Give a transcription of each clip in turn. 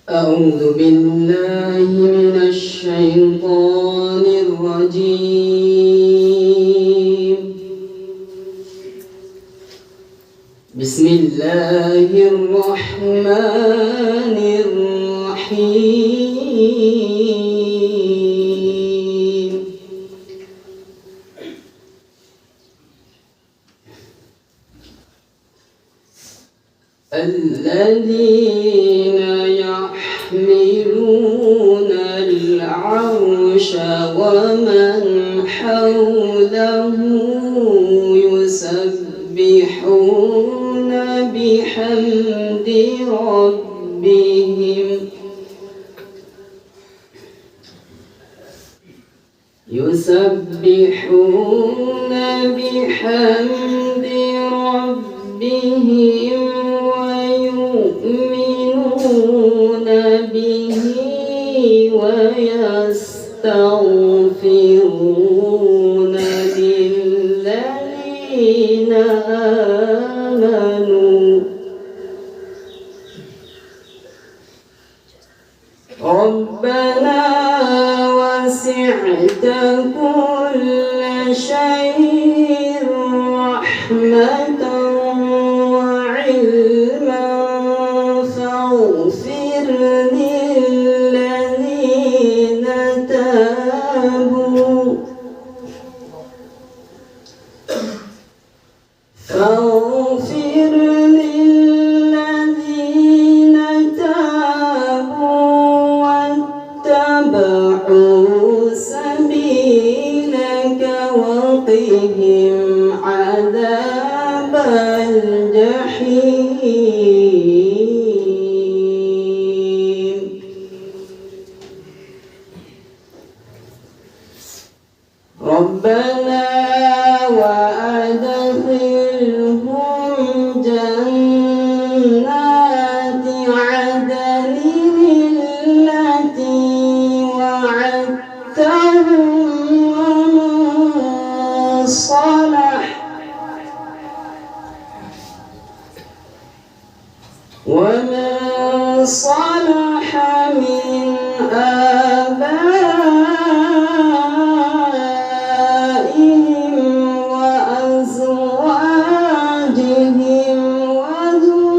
أعوذ بالله من الشيطان الرجيم. بسم الله الرحمن الرحيم. الذين يحملون العرش ومن حوله يسبحون بحمد ربهم ويؤمنون به ويستغفرون للذين آمنوا ربنا وسعت كل شيء رحمة وعلما فاغفر للذين تابوا واتبعوا سبيلك وقهم عذاب الجحيم. ربنا وأدخلهم جنات عدن التي وعدتهم ومن صلح من آبائهم وأزواجهم وذرياتهم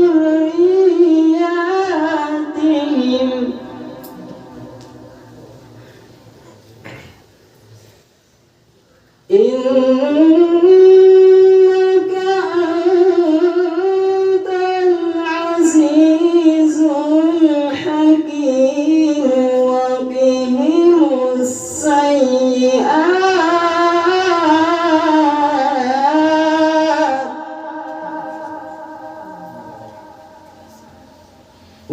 إنك أنت العزيز الحكيم.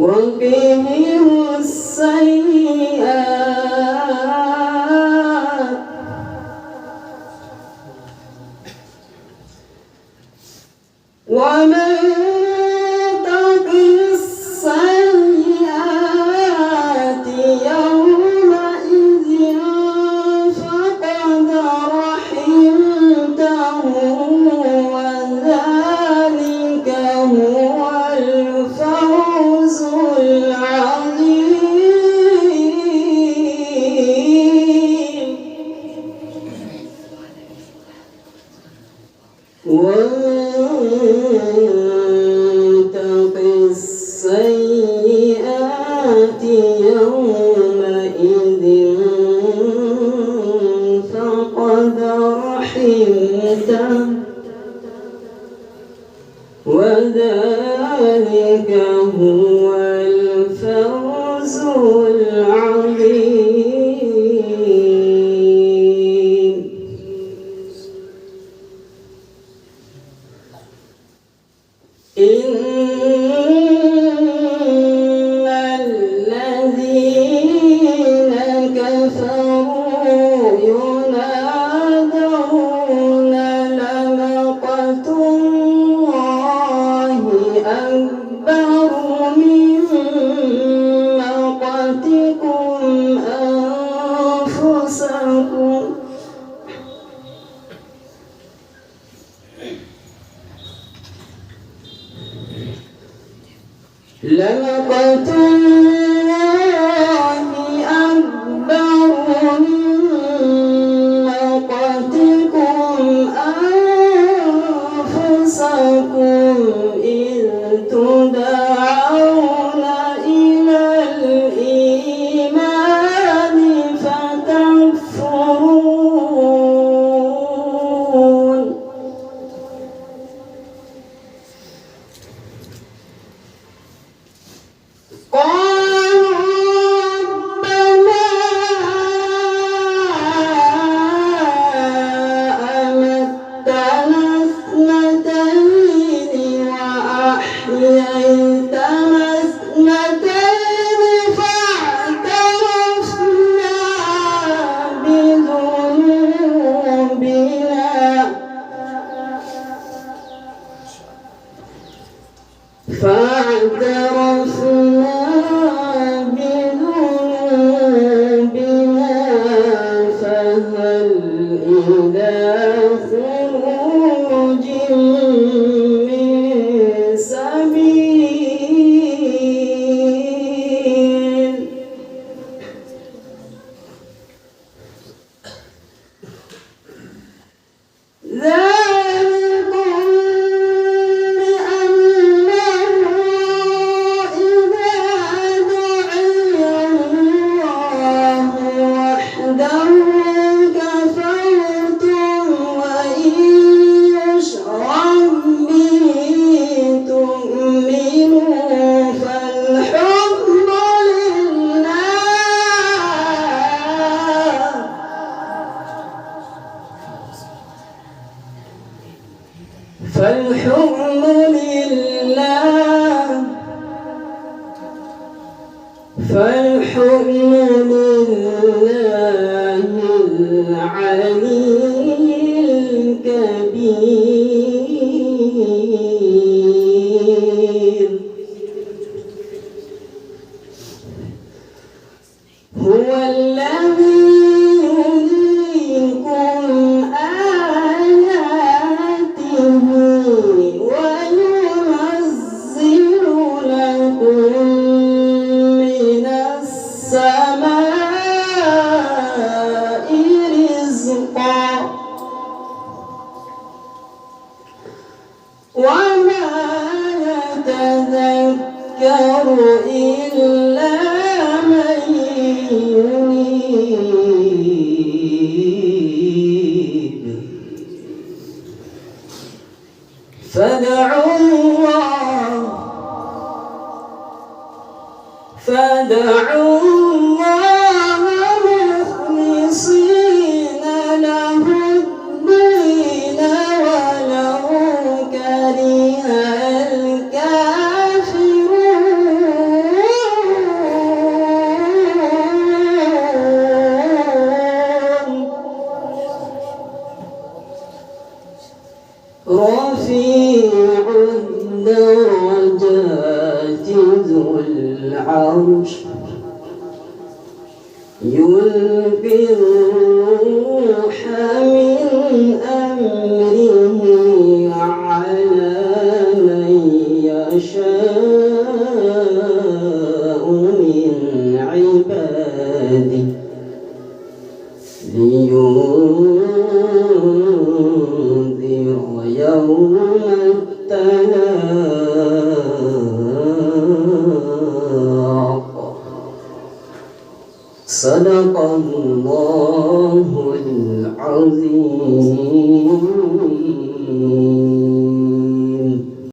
وقهم السيئات ومن تق السيئات يومئذ فقد رحمته وذلك هو الفوز العظيم. وتق السيئات يومئذ فقد رحمته وذلك هو الفوز العظيم. إن الذين كفروا ينادون لمقت الله أكبر من مقتكم أنفسكم لمقت فالحكم لله العلي الكبير هو الذي يريكم آياته وينزل لكم من السماء رزقا وما يتذكر إلا من ينيب فادعوا الله مخلصين له الدين ولو كره الكافرون رفيع الدرجات ذو العرش يلقي الروح من أمره على من يشاء من عباده لينذر يوم التلاق صدق الله العظيم.